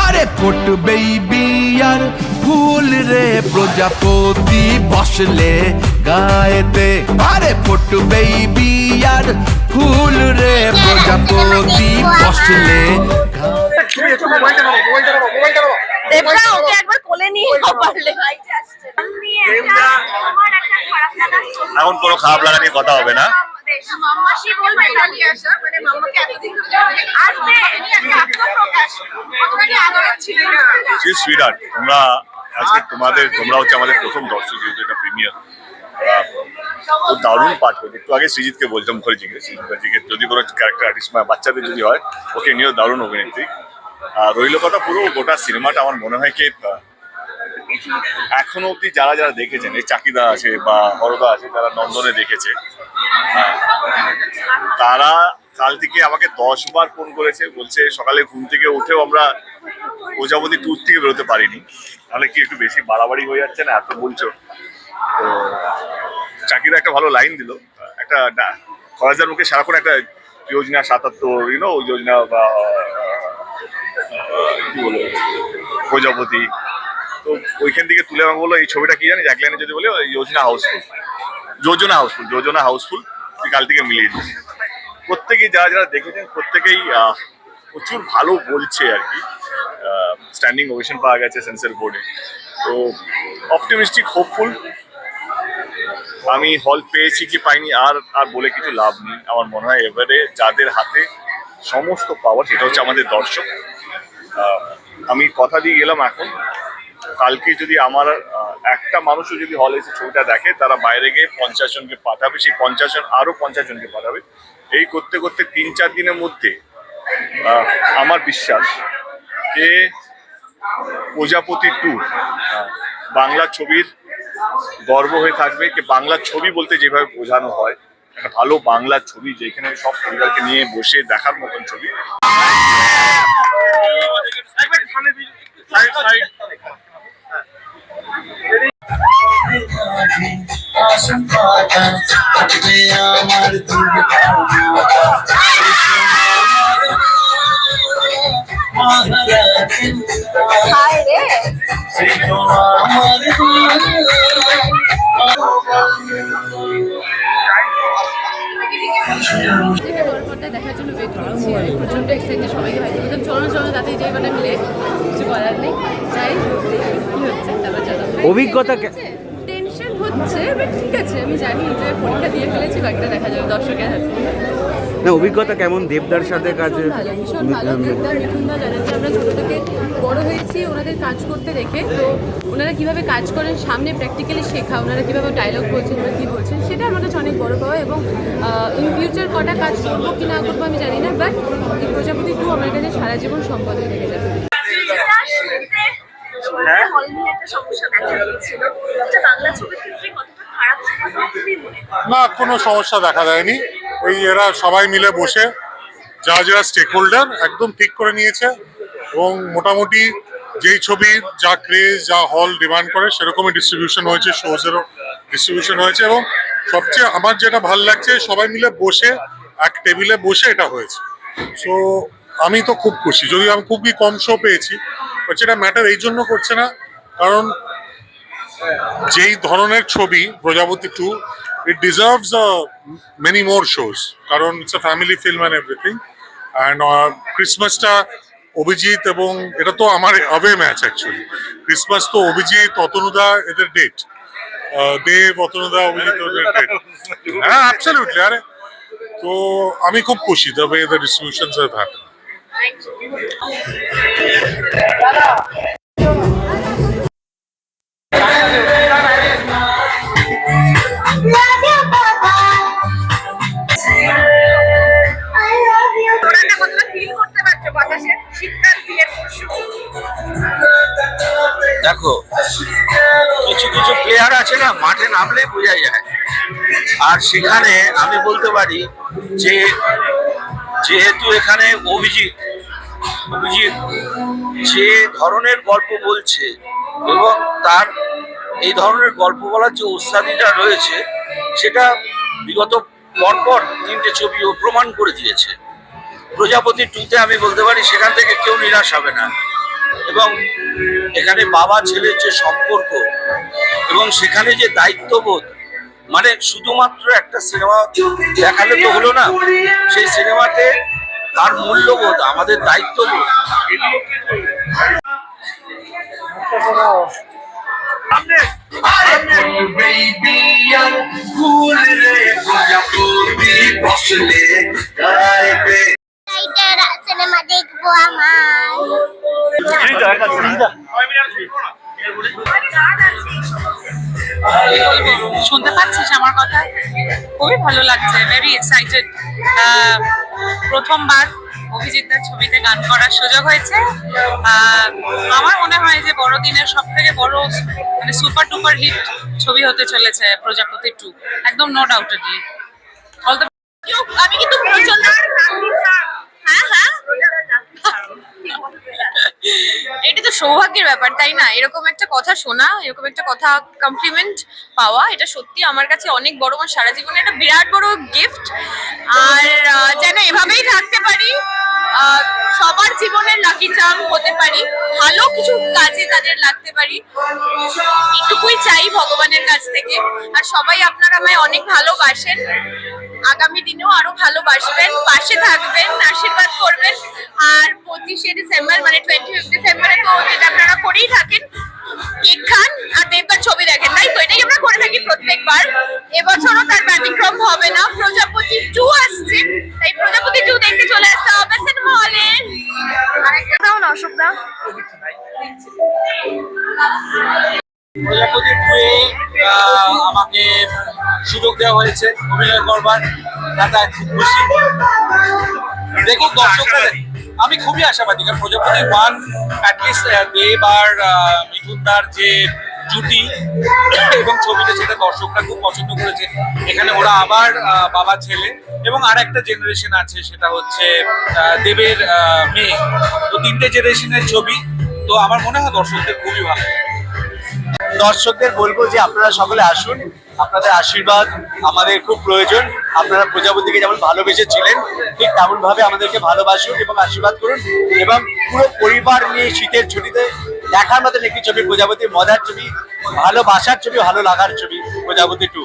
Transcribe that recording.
আরে ফুটবেই বিয়ার ফুল রে প্রজাপতি বসলে গায়েতে, আরে ফুটবেই বিয়ার ফুল রে প্রজাপতি বসলে। দেবরা ওকে একবার কোলে নিয়ে পারলে। এখন কোনো খারাপ লাগা নিয়ে কথা হবে না। মাম্মাসি বলবে কালি আসা, মানে মাম্মাকে এতদিন আসবে আত্মপ্রকাশ কতটা আদর ছিল। সি সুইটার, তোমরা আজকে তোমরা হচ্ছে আমাদের প্রথম দর্শক, যেহেতু এটা প্রিমিয়ার, খুব দারুণ পাঠ করে। একটু আগে সৃজিতকে বলতাম করে জিজ্ঞেস যদি কোনো ক্যারেক্টার আর্টিস্ট বা বাচ্চাদের যদি হয় ওকে নিয়েও দারুণ অভিনেত্রী। আর রইল কথা, পুরো গোটা সিনেমাটা আমার মনে হয় কি এখনো অব্দি যারা যারা দেখেছেন, এই চাকিদা আছে বা হরদা আছে, যারা নন্দনে দেখেছে, তারা কাল থেকে আমাকে 10 বার ফোন করেছে, বলছে সকালে ঘুম থেকে উঠেও আমরা প্রজাপতি ট্যুর থেকে বেরোতে পারিনি। তাহলে কি একটু বেশি বাড়াবাড়ি হয়ে যাচ্ছে না এত বলছো? তো চাকিদা একটা ভালো লাইন দিল, একটা কলেজের মুখে সারাক্ষণ একটা যোজনা 77 যোজনা বা কি বলবো প্রজাপতি, তো ওইখান থেকে তুলে আমাকে বললো এই ছবিটা কি জানিস, এক লাইনে যদি বলে যোজনা হাউসফুল তুই কাল থেকে মিলিয়ে দিস। প্রত্যেকেই যারা যারা দেখেছেন প্রত্যেকেই প্রচুর ভালো বলছে আর কি। স্ট্যান্ডিং ওভেশন পাওয়া গেছে সেন্সর বোর্ডে, তো অপটিমিস্টিক, হোপফুল। আমি হল পেয়েছি কি পাইনি আর বলে কিছু লাভ নেই। আমার মনে হয় এবারে যাদের হাতে সমস্ত পাওয়ার সেটা হচ্ছে আমাদের দর্শক। আমি কথা দিয়ে গেলাম, এখন কালকে যদি আমার একটা মানুষও যদি হলে এসে ছবিটা দেখে, তারা বাইরে গিয়ে 50 জনকে পাঠাবে, সেই 50 জন আরো 50 জনকে পাঠাবে। এই করতে করতে 3-4 দিনের মধ্যে আমার বিশ্বাস যে প্রজাপতি 2 বাংলা ছবির গর্ব হয়ে থাকবে। কি বাংলা ছবি বলতে যেভাবে বোঝানো হয়, একটা ভালো বাংলা ছবি যেখানে সব পরিবারকে নিয়ে বসে দেখার মতন ছবি। হায় রে দেখার জন্য ওয়েট করছি, আমি প্রচন্ড এক্সাইটেড। সবাইকে ভাই একদম চলো তাতে যে কটা মিলে কিছু বলার নেই, চাই কি হচ্ছে। তারপর চলো অভিজ্ঞতা টেনশন হচ্ছে, বাট ঠিক আছে, আমি জানি যে পরীক্ষা দিয়ে ফেলেছি, বাকিটা দেখা যাবে দর্শকের হাতে। না, অভিজ্ঞতা কেমন দেবদার সাথে কাজে? ভীষণ ভালো। দেবদার মিঠুনদা জানেন যে আমরা ছোটো থেকে বড় হয়েছি ওনাদের কাজ করতে দেখে, তো ওনারা কীভাবে কাজ করেন সামনে প্র্যাকটিক্যালি শেখা, ওনারা কীভাবে ডায়লগ বলছেন বা কী বলছেন, সেটা আমার কাছে অনেক বড় পাওয়া। এবং ইন ফিউচার কটা কাজ করবো কি না করবো আমি জানি না, বাট এই প্রজাপতি 2 আমার কাছে সারা জীবন সম্পদ হয়ে থেকে যাবে। না, কোনো সমস্যা দেখা দেয়নি। ওই এরা সবাই মিলে বসে যারা যারা স্টেক হোল্ডার একদম ঠিক করে নিয়েছে, এবং মোটামুটি যেই ছবির যা ক্রেজ, যা হল ডিমান্ড করে সেরকমই ডিস্ট্রিবিউশন হয়েছে, শোজেরও ডিস্ট্রিবিউশন হয়েছে। এবং সবচেয়ে আমার যেটা ভালো লাগছে, সবাই মিলে বসে এক টেবিলে বসে এটা হয়েছে। সো আমি তো খুব খুশি, যদিও আমি খুবই কম শো পেয়েছি, বাট সেটা ম্যাটার এই জন্য করছে না, কারণ যেই ধরনের ছবি প্রজাপতি 2, it deserves many more shows, কারণ it's a family film and everything. And ক্রিসমাসটা Abhijit, এবং এটা তো আমার অ্যাওয়ে ম্যাচ অ্যাকচুয়ালি। ক্রিসমাস তো অভিজিৎ, অতনুদা এদের ডেট, দেব, অতনুদা, অভিজিৎ ওদের ডেট। হ্যাঁ, অ্যাবসলিউটলি। আরে তো আমি খুব খুশি the way the distributions have happened. দেখো, কিছু কিছু প্লেয়ার আছে না, মাঠে নামলে বোঝা যায়। আর সেখানে আমি বলতে পারি যে যেহেতু এখানে অভিজিৎ যে ধরনের গল্প বলছে, এবং তার এই ধরনের গল্প বলার যে উস্তাদিটা রয়েছে, সেটা বিগত পরপর 3টে ছবিও প্রমাণ করে দিয়েছে। প্রজাপতি 2-তে আমি বলতে পারি সেখান থেকে কেউ নিরাশ হবে না। এবং এখানে বাবা ছেলের যে সম্পর্ক এবং সেখানে যে দায়িত্ববোধ, মানে শুধুমাত্র একটা সিনেমা দেখালে তো হলো না, সেই সিনেমাতে তার মূল্যবোধ, আমাদের দায়িত্ববোধ, বেবি আর ফুল রে প্রজাপতি বসলে গায়েতে। সিনেমা দেখবো আমার। শুনতে পাচ্ছিস আমার কথা? খুবই ভালো লাগছে, ভেরি এক্সাইটেড। প্রথমবার অভিজিৎদার ছবিতে গান করার সুযোগ হয়েছে। আমার মনে হয় যে বড়দিনের সব থেকে বড় মানে সুপার ডুপার হিট ছবি হতে চলেছে প্রজাপতি 2, একদম নো ডাউটেডলি। আমি কিন্তু প্রচন্ড হ্যাঁ এটা তো সৌভাগ্যের ব্যাপার, তাই না? এরকম একটা কথা শোনা, এরকম একটা কথা কমপ্লিমেন্ট পাওয়া, এটা সত্যি আমার কাছে অনেক বড়, আমার সারা জীবনে একটা বিরাট বড় গিফট। আর যেন এভাবেই থাকতে পারি, সবার জীবনের লাকি চার্ম হতে পারি, ভালো কিছু কাজে তাদের লাগতে পারি, এটুকুই চাই ভগবানের কাছ থেকে। আর সবাই আপনারা আমায় অনেক ভালোবাসেন, আগামী দিনেও আরো ভালোবাসবেন, পাশে থাকবেন, আশীর্বাদ করবেন। আর 25শে ডিসেম্বর মানে 25 ডিসেম্বরে তো যেটা আপনারা করেই থাকেন, কেক খান আর দেবদার ছবি দেখেন, তাই তো? এটাই আমরা করে থাকি প্রত্যেকবার, এবছরও তার ব্যতিক্রম হবে না। প্রজাপতি 2 আসছে, তাই প্রজাপতি 2 দেখতে চলে আসতে হবে সিনেমা হলে। আরেকটা দাও না অশোক দা। প্রজাপতি 2-এ আমাকে সুযোগ দেওয়া হয়েছে অভিনয় করবার, তাতে খুব খুশি। দেখুন দর্শকরা, আমি খুবই আশাবাদী, কারণ প্রজাপতি 1 অ্যাটলিস্ট দেব আর মিঠুনদার যে জুটি এবং ছবিটা, সেটা দর্শকরা খুব পছন্দ করেছে। এখানে ওরা আবার বাবা ছেলে এবং আর একটা জেনারেশন আছে, সেটা হচ্ছে দেবের মেয়ে। তো 3টে জেনারেশনের ছবি, তো আমার মনে হয় দর্শকদের খুবই ভালো। দর্শকদের বলবো যে আপনারা সকলে আসুন, আপনাদের আশীর্বাদ আমাদের খুব প্রয়োজন। আপনারা প্রজাপতিকে যেমন ভালোবেসেছিলেন, ঠিক তেমন ভাবে আমাদেরকে ভালোবাসুন এবং আশীর্বাদ করুন। এবং পুরো পরিবার নিয়ে শীতের ছুটিতে দেখার মতন একটি ছবি প্রজাপতি, মজার ছবি, ভালোবাসার ছবি, ভালো লাগার ছবি প্রজাপতি 2।